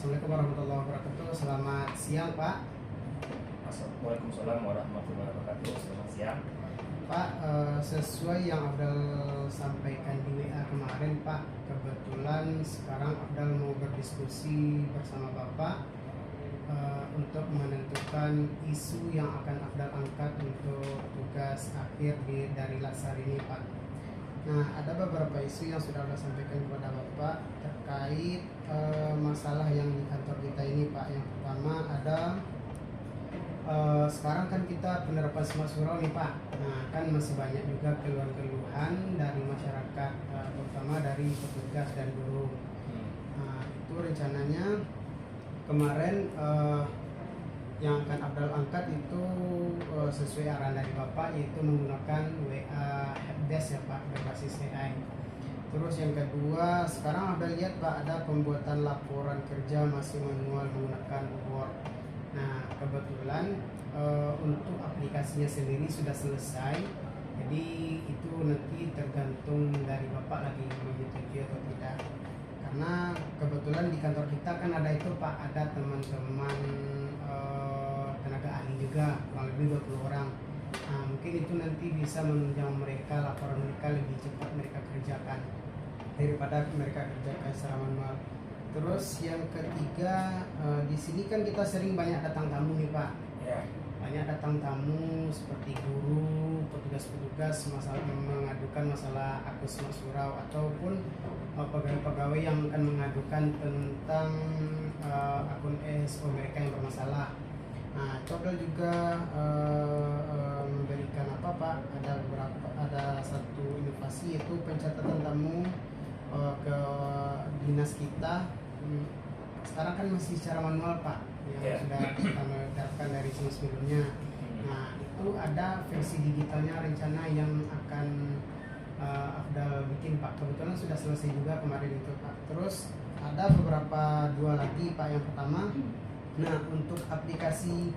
Assalamualaikum warahmatullahi wabarakatuh. Selamat siang Pak. Waalaikumsalam warahmatullahi wabarakatuh. Selamat siang. Pak, sesuai yang Abdal sampaikan di WA kemarin Pak, kebetulan sekarang Abdal mau berdiskusi bersama Bapak untuk menentukan isu yang akan Abdal angkat untuk tugas akhir dari Latsar ini Pak. Nah, ada beberapa isu yang sudah Abdal sampaikan kepada Bapak terkait masalah yang di kantor kita ini Pak. Yang pertama ada sekarang kan kita penerapan smart surau nih Pak. Nah, kan masih banyak juga keluhan-keluhan dari masyarakat, terutama dari petugas dan guru. Nah, itu rencananya kemarin yang akan Abdal angkat itu sesuai arahan dari Bapak, yaitu menggunakan WA helpdesk ya Pak, berbasis AI. Terus yang kedua, sekarang Abdal lihat Pak, ada pembuatan laporan kerja masih manual menggunakan Word. Nah, kebetulan untuk aplikasinya sendiri sudah selesai. Jadi itu nanti tergantung dari Bapak lagi menyetujui atau tidak. Karena kebetulan di kantor kita kan ada itu Pak, ada teman-teman tenaga ahli juga, kurang lebih 20 orang. Nah, mungkin itu nanti bisa menunjang mereka, laporan mereka lebih cepat mereka kerjakan daripada mereka kerjakan secara manual. Terus yang ketiga, di sini kan kita sering banyak datang tamu nih Pak. Ya. Banyak datang tamu seperti guru, petugas-petugas mengadukan masalah akun smart surau, ataupun pegawai-pegawai yang akan mengadukan tentang akun ESO mereka yang bermasalah. Nah, Abdal juga memberikan apa Pak? Ada satu inovasi, yaitu pencatatan tamu ke dinas kita. Sekarang kan masih secara manual Pak, yang sudah kita menerapkan dari sebelumnya. Nah, itu ada versi digitalnya rencana yang akan Abdal bikin Pak. Kebetulan sudah selesai juga kemarin itu Pak. Terus ada dua lagi Pak. Yang pertama, nah untuk aplikasi,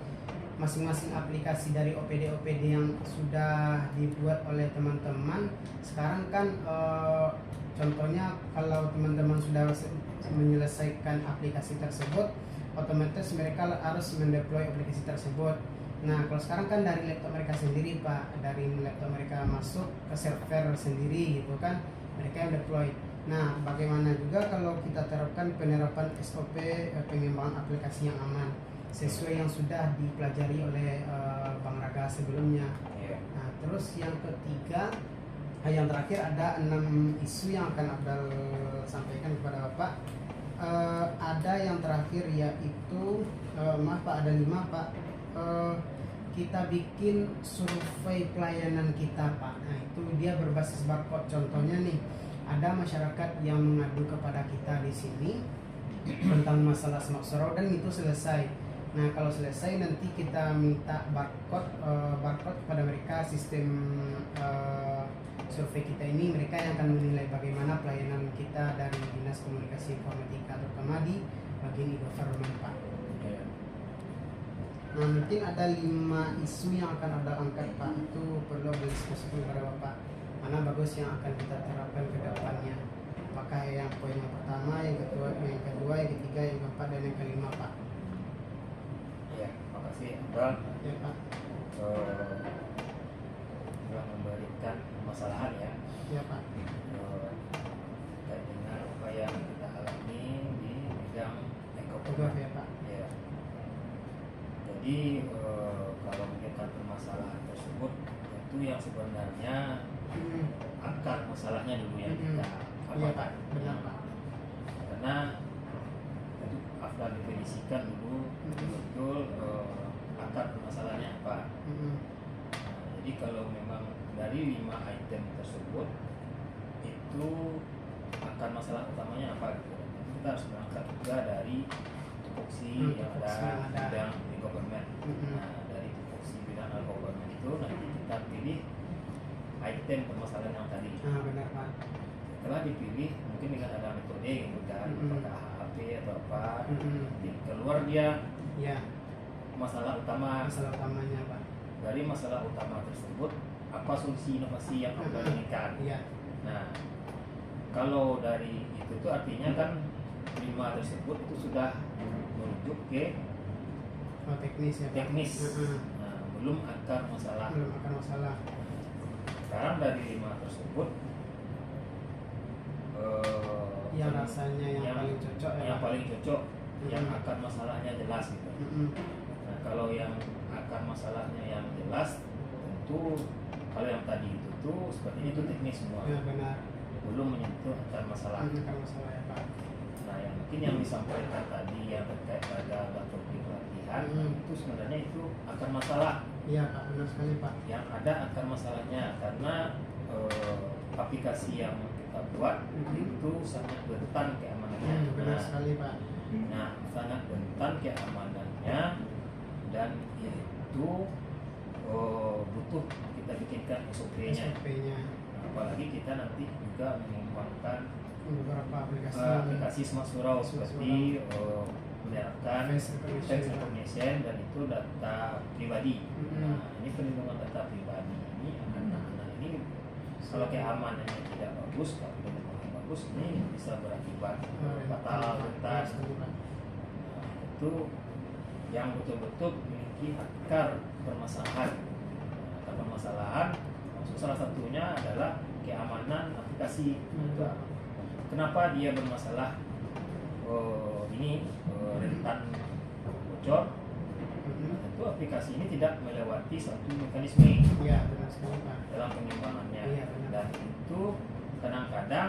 masing-masing aplikasi dari OPD yang sudah dibuat oleh teman-teman, sekarang kan contohnya kalau teman-teman sudah menyelesaikan aplikasi tersebut, otomatis mereka harus mendeploy aplikasi tersebut. Nah, kalau sekarang kan dari laptop mereka sendiri Pak, dari laptop mereka masuk ke server sendiri gitu kan, mereka yang deploy. Nah, bagaimana juga kalau kita terapkan penerapan SOP pengembangan aplikasi yang aman sesuai yang sudah dipelajari oleh Bang Raga sebelumnya. Nah, terus yang ketiga, yang terakhir ada 6 isu yang akan Abdal sampaikan kepada Bapak. Ada yang terakhir yaitu maaf Pak, ada 5 Pak. Kita bikin survei pelayanan kita Pak. Nah, itu dia berbasis barcode. Contohnya nih, ada masyarakat yang mengadu kepada kita di sini tentang masalah smart surau dan itu selesai. Nah, kalau selesai nanti kita minta barcode kepada mereka, sistem survei kita ini, mereka yang akan menilai bagaimana pelayanan kita dari Dinas Komunikasi Informatika, terutama di bagian e-government Pak. Nah, mungkin ada 5 isu yang akan ada angkat Pak, itu perlu berdiskusi kepada Bapak. Mana bagus yang akan kita terapkan ke depannya? Apakah yang poin yang pertama, yang kedua, yang ketiga, yang keempat, dan yang kelima Pak? Ya, makasih Abang. Ya Pak. Telah memberikan permasalahan ya. Ya Pak. Terkait dengan apa yang kita alami di bidang Tegas ya Pak. Ya. Jadi kalau melihat permasalahan tersebut, itu yang sebenarnya akar masalahnya dulu yang kita Iya Pak, benar Pak. Karena itu Afdal definisikan dulu betul akar permasalahannya apa. Jadi kalau memang dari 5 item tersebut itu akar masalah utamanya apa gitu, itu kita harus berangkat juga dari tupoksi yang ada di bidang e-government. Nah, dari tupoksi bidang e-government itu nanti kita pilih item permasalahan yang tadi. Benar Pak. Setelah dipilih, mungkin dengan ada metode gitu kan, apakah HAP atau apa, keluar dia Ya. masalah utamanya Pak. Dari masalah utama tersebut, apa solusi inovasi yang kita inginkan. Iya. Nah, kalau dari itu tuh artinya kan 5 tersebut itu sudah merujuk ke teknis ya Pak. teknis. Nah, belum akar masalah. Belum akan masalah. Sekarang dari 5 tersebut Yang rasanya yang paling cocok ya yang Pak. paling cocok, yang akar masalahnya jelas gitu. Nah, kalau yang akar masalahnya yang jelas, tentu kalau yang tadi itu tuh sepertinya itu teknis semua, Ya benar. belum menyentuh akar masalah. Akar masalah ya Pak. Nah, yang mungkin yang disampaikan tadi yang terkait pada metode pelatihan, itu sebenarnya itu akar masalah. Iya Pak, benar sekali Pak. Yang ada akar masalahnya karena aplikasi yang kita buat itu sangat rentan keamanannya. Benar sekali Pak. Nah, sangat rentan keamanannya, dan itu butuh kita bikinkan SOP-nya. SOP-nya. Apalagi kita nanti juga mengembangkan Beberapa aplikasi. aplikasi smart surau seperti menerapkan Face recognition. face recognition dan itu data pribadi. Nah, ini perlindungan data pribadi ini anak-anak ini kalau keamanannya tidak bagus, tapi yang bagus ini bisa berakibat fatal, rentan. Nah, itu yang betul-betul memiliki akar permasalahan. Nah, akar permasalahan maksud salah satunya adalah keamanan aplikasi. Kenapa dia bermasalah? Ini rentan bocor. Tentu aplikasi ini tidak melewati satu mekanisme Iya benar sekali Pak. dalam pengembangannya. Iya, benar. Dan itu kadang-kadang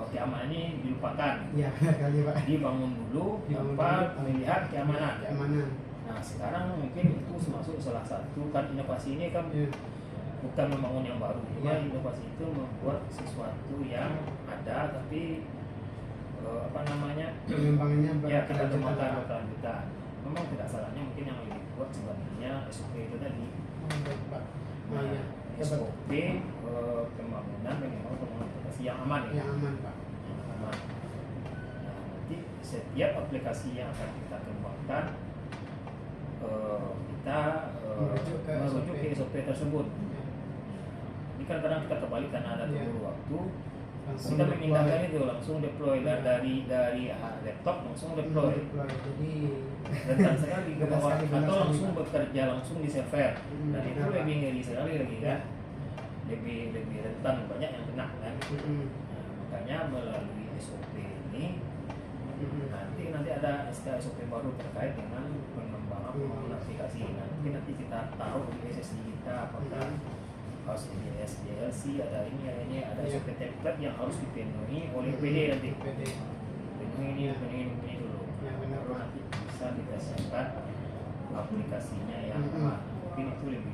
keamanan ini dilupakan. Iya kali Pak. Dibangun dulu Dibangun tanpa dulu, melihat keamanan. Keamanan. Nah, sekarang mungkin itu termasuk salah satu, kan inovasi ini kan Iya. bukan membangun yang baru. Cuma Iya. inovasi itu membuat sesuatu yang ada tapi Pengembangannya ya kita berkelanjutan, kembangkan Pak. berkelanjutan. Memang tidak salahnya mungkin yang dibuat sebenarnya SOP itu tadi. Baik, Pak. Oh iya. SOP pembangunan aplikasi yang aman ya. Yang aman Pak. Yang aman. Nah, nanti setiap aplikasi yang akan kita kembangkan kita Merujuk ke merujuk ke SOP tersebut. Ya. Ini kan kadang kita kembali karena ada Iya. terburu waktu. Langsung Kita deploy. memindahkan itu langsung deploy Iya. dari laptop langsung deploy. Jadi Rentan sekali ke Benar bawah sekali, benar atau sekali, langsung Pak. bekerja langsung di server. Dan itu benar, Pak. lebih ngeri sekali lagi kan. Lebih rentan, banyak yang kena kan. Nah, makanya melalui SOP ini nanti ada SOP baru terkait dengan pengembangan aplikasi. Nanti kita tahu di SSD kita apakah harus JS, JLC, ada ini, ada Iya. SOP template yang harus dipenuhi oleh PD nanti. PD. Penuhi ini, Iya. penuhi ini dulu. Ya, benar, Baru Pak. nanti bisa kita siapkan aplikasinya yang mungkin itu lebih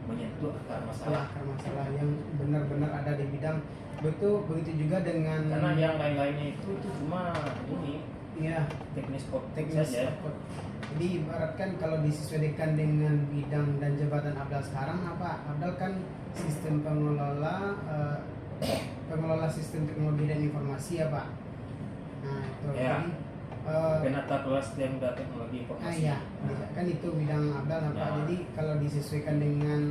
menyentuh akar Ya, masalah. akar masalah yang benar-benar ada di bidang. Begitu juga dengan Karena yang lain-lainnya itu cuma ini ya teknis code teknis saja. support. Jadi ibaratkan kalau disesuaikan dengan bidang dan jabatan Abdal sekarang apa? Abdal kan sistem pengelola sistem teknologi dan informasi ya Pak. Nah itu Ya. jadi Penata kelas dan data teknologi informasi. ya kan itu bidang Abdal apa? Ya. Jadi kalau disesuaikan dengan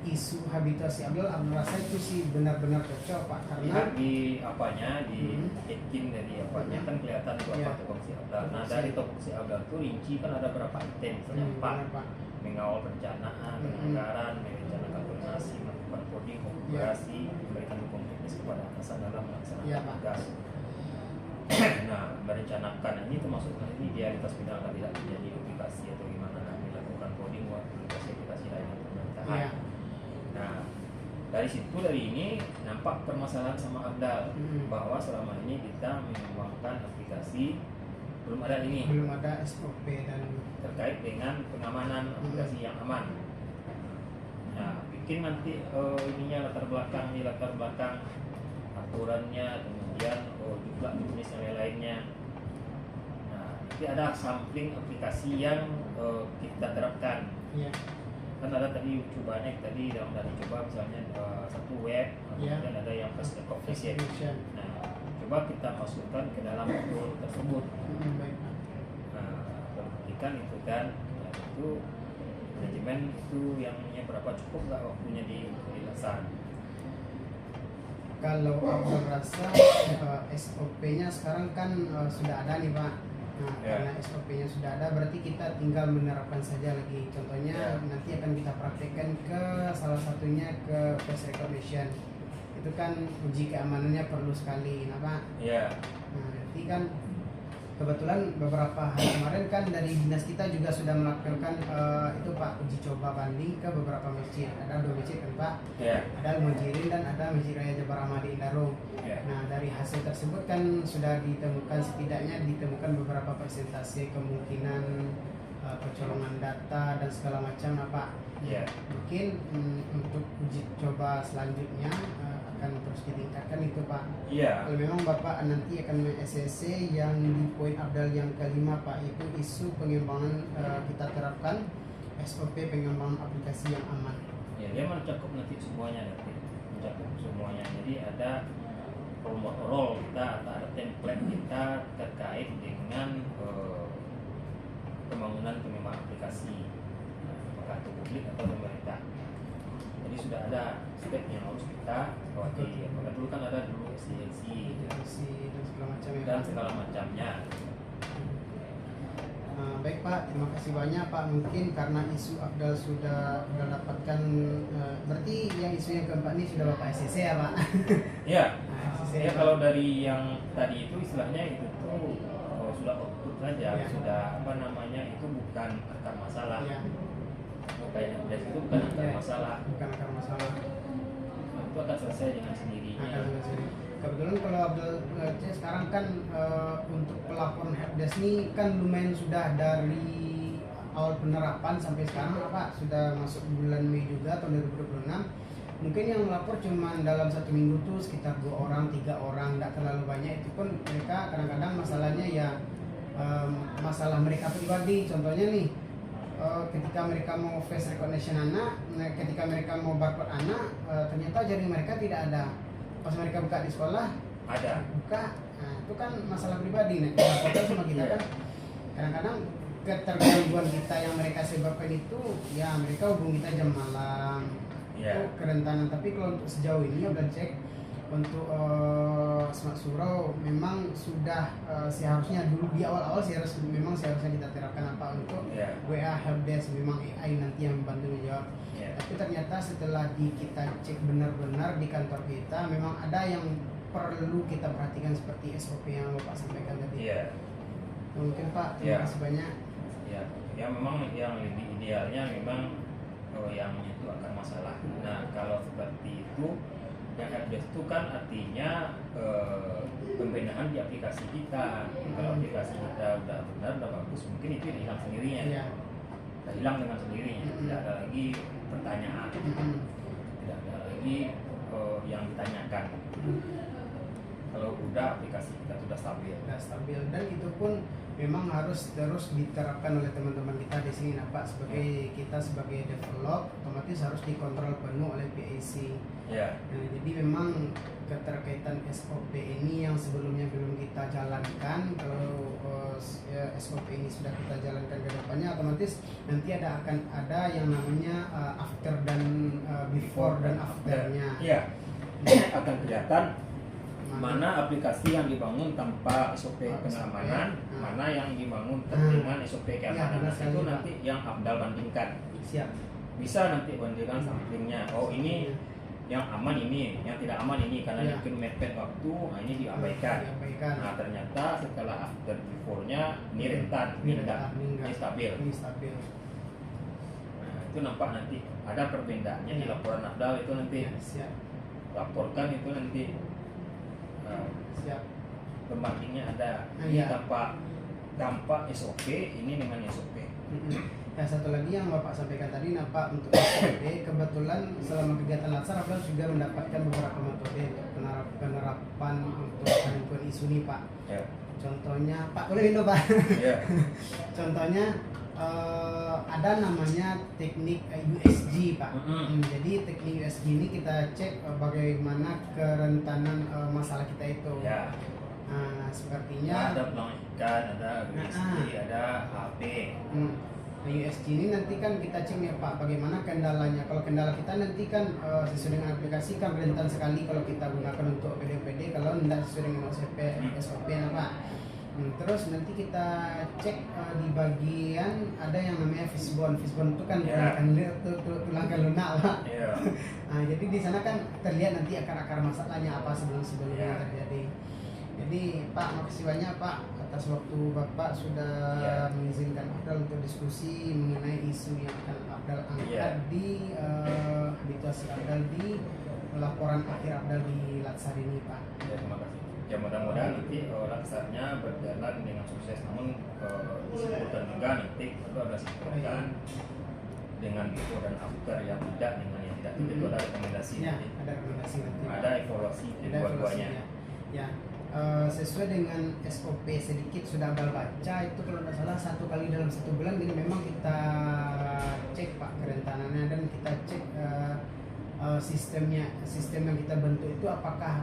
isu habitasi Abdal rasa itu sih benar-benar cocok Pak karena Lihat di apanya, di ekin dari apanya kan kelihatan itu apa Ya. topoksi Abdal. Nah dari topoksi Abdal itu rinci kan ada berapa item, misalnya 4. benar, Pak. Mengawal perencanaan, penganggaran, merencanakan koordinasi, melakukan coding, konfigurasi, memberikan dukungan teknis kepada atasan dalam melaksanakan Ya, Pak. tugas. Nah, merencanakan ini termasuk ini di realitas bidang akan tidak terjadi duplikasi atau gimana, melakukan coding buat aplikasi lain untuk pemerintahan. Ya. Nah, dari ini nampak permasalahan sama Abdal bahwa selama ini kita mengembangkan aplikasi belum ada SOP dan terkait dengan pengamanan aplikasi yang aman. Nah, bikin nanti ininya latar belakang aturannya, kemudian juga jenis yang lainnya. Nah, nanti ada sampling aplikasi yang kita terapkan. ya. Kan ada tadi cobanya tadi dalam dari coba misalnya satu web, Ya. kemudian ada yang face recognition. Recognition. Nah, coba kita masukkan ke dalam tool tersebut. Baik Pak. Nah, perhatikan itu kan, nah, itu manajemen itu yang berapa cukup nggak waktunya dilaksanakan. Kalau Abdul rasa SOP-nya sekarang kan sudah ada nih Pak. Nah, karena SOP-nya sudah ada, berarti kita tinggal menerapkan saja lagi. Contohnya nanti akan kita praktekkan ke salah satunya ke face recognition. Itu kan uji keamanannya perlu sekali, nah Pak. Nah, nanti kan kebetulan beberapa hari kemarin kan dari dinas kita juga sudah melakukan itu Pak, uji coba banding ke beberapa masjid. Ada 2 masjid kan Pak, ada Al-Mujirin dan ada Masjid Raya Jabar Ahmadi Indaro. Nah, dari hasil tersebut kan sudah ditemukan, setidaknya ditemukan beberapa persentase kemungkinan kecolongan data dan segala macam Pak. Mungkin untuk uji coba selanjutnya akan terus ditingkatkan itu Pak. Kalau memang Bapak nanti akan men-SCC yang di poin Abdal yang kelima Pak, itu isu pengembangan kita terapkan SOP pengembangan aplikasi yang aman. Dia mencakup nanti semuanya, mencakup semuanya. Jadi ada role kita atau ada template kita terkait dengan pembangunan pengembangan aplikasi, apakah itu publik atau pemerintah. Jadi sudah ada step yang harus kita lewati. Apakah dulu kan ada dulu SDLC dan segala macamnya. Baik Pak, terima kasih banyak Pak. Mungkin karena isu Abdal sudah dapatkan, berarti yang isu yang keempat ini sudah Bapak SCC ya Pak? Ya, kalau dari yang tadi itu istilahnya itu tuh sudah output saja, sudah itu bukan akar masalah. Kayak FDS itu bukan akar masalah. Itu akan selesai dengan sendirinya. Kebetulan kalau Abdul sekarang kan untuk pelaporan helpdesk ini kan lumayan sudah dari awal penerapan sampai sekarang Pak, sudah masuk bulan Mei juga tahun 2026. Mungkin yang melapor cuma dalam 1 minggu tuh sekitar 2 orang, 3 orang, tidak terlalu banyak. Itu pun mereka kadang-kadang masalahnya ya masalah mereka pribadi. Contohnya nih, ketika mereka mau face recognition anak, ketika mereka mau barcode anak, ternyata jaring mereka tidak ada. Pas mereka buka di sekolah ada buka, nah itu kan masalah pribadi. Nah, kita foto sama kita kan kadang-kadang ketergangguan kita yang mereka sebabkan itu ya mereka hubung kita jam malam, itu kerentanan. Tapi kalau untuk sejauh ini udah cek untuk Smart Surau memang sudah seharusnya dulu di awal-awal seharusnya kita terapkan apa untuk WA helpdesk, memang AI nanti yang membantu menjawab. Tapi ternyata setelah kita cek benar-benar di kantor kita, memang ada yang perlu kita perhatikan seperti SOP yang Bapak sampaikan tadi. Mungkin Pak, terima kasih banyak. Ya memang yang lebih idealnya memang yang itu akan masalah. Nah kalau seperti itu, yang helpdesk itu kan artinya pembenahan di aplikasi kita. Kalau aplikasi kita udah benar, udah bagus, mungkin itu hilang sendirinya. Hilang dengan sendirinya, tidak ada lagi pertanyaan, tidak ada lagi yang ditanyakan. Kalau udah aplikasi kita sudah stabil. Dan itu pun memang harus terus diterapkan oleh teman-teman kita di sini, Pak. Kita sebagai develop otomatis harus dikontrol penuh oleh PAC. Nah, jadi memang keterkaitan SOP ini yang sebelumnya belum kita jalankan, kalau SOP ini sudah kita jalankan ke depannya, otomatis nanti akan ada yang namanya after dan before dan afternya. Akan kelihatan mana aplikasi yang dibangun tanpa SOP pengamanan, mana yang dibangun dengan SOP keamanan. Itu nanti yang Abdal bandingkan. Bisa nanti bandingkan samplingnya. Oh ini yang aman ini, yang tidak aman ini, karena bikin mepet waktu, ini diabaikan. Nah ternyata setelah after before-nya ini rentan, ini stabil. Nah itu nampak nanti ada perbedaannya di laporan Abdal itu nanti. Laporkan itu nanti. Pembandingnya ada. Ini tanpa SOP, ini dengan SOP. Ya, satu lagi yang Bapak sampaikan tadi, Pak, untuk SOP, kebetulan selama kegiatan latsar Bapak juga mendapatkan beberapa metode untuk penerapan untuk penentuan isu nih Pak. Contohnya, Pak boleh Indo Pak. Contohnya ada namanya teknik USG Pak. Jadi teknik USG ini kita cek bagaimana kerentanan masalah kita itu. Sepertinya ada pelang ikan, ada USG, ada HP. Nah, USG ini nanti kan kita cek nih Pak, bagaimana kendalanya. Kalau kendala kita nanti kan sesuai dengan aplikasi kan rentan sekali kalau kita gunakan untuk OPD, kalau tidak sesuai dengan SOP nah Pak. Terus nanti kita cek di bagian ada yang namanya fishbone. Fishbone itu kan tulang lunak Pak. Nah, jadi di sana kan terlihat nanti akar-akar masalahnya apa sebelum-sebelumnya yang terjadi. Jadi Pak, makasih banyak Pak atas waktu Bapak sudah mengizinkan Afdal untuk diskusi mengenai isu yang akan Afdal angkat di habituasi Afdal di laporan akhir Afdal di Latsar ini Pak. Ya, terima kasih. Ya mudah-mudahan nanti Latsarnya berjalan dengan sukses. Namun disebutkan juga nanti itu ada sebutkan dengan before dan after yang tidak dengan yang tidak itu ada rekomendasi. Ya, ada rekomendasi nanti. Ada evaluasi dua-duanya. Ya. Sesuai dengan SOP sedikit sudah Abdal baca itu kalau tidak salah 1 kali dalam 1 bulan ini memang kita cek Pak kerentanannya dan kita cek sistem yang kita bentuk itu apakah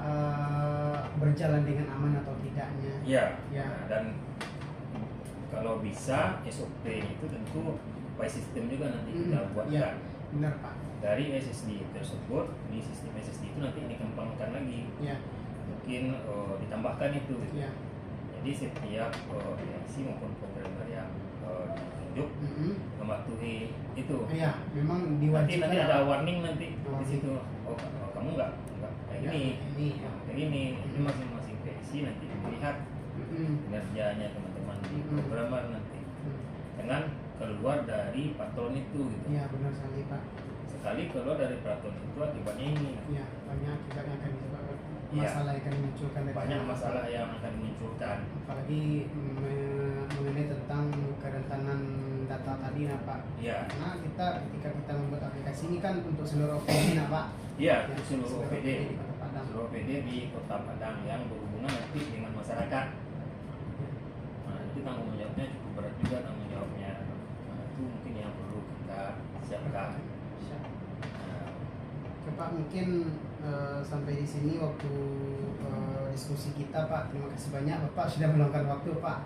berjalan dengan aman atau tidaknya. Ya. Nah, dan kalau bisa SOP itu tentu by sistem juga nanti kita buatkan. Ya, benar Pak. Dari SSD tersebut di sistem SSD itu nanti dikembangkan lagi. Ya. Mungkin ditambahkan itu gitu. Ya. Jadi setiap PNC maupun programmer yang ditunjuk mematuhi itu. Iya, memang diwajibkan. Nanti ada warning nanti di situ. Oh, kamu nggak kayak gini. Kayak gini. Itu masing-masing PNC nanti melihat kinerjanya teman-teman di programmer nanti dengan keluar dari patron itu gitu. Iya, benar sekali Pak. Sekali keluar dari patron itu akibatnya ini. Iya, banyak akibatnya akan disebabkan masalah yang akan dimunculkan dari banyak masalah yang akan dimunculkan, apalagi mengenai tentang kerentanan data tadi nah Pak. Iya. Karena ketika kita membuat aplikasi ini kan untuk seluruh OPD nah Pak. Iya, ya, seluruh OPD di Kota Padang. Seluruh OPD di Kota Padang yang berhubungan nanti dengan masyarakat. Nah, itu tanggung jawabnya cukup berat juga tanggung jawabnya. Nah, itu mungkin yang perlu kita siapkan. Pak, mungkin sampai di sini waktu diskusi kita Pak. Terima kasih banyak Bapak sudah meluangkan waktu Pak.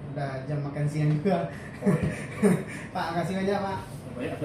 Udah jam makan siang juga. Oh, iya. Pak, makasih banyak Pak. Banyak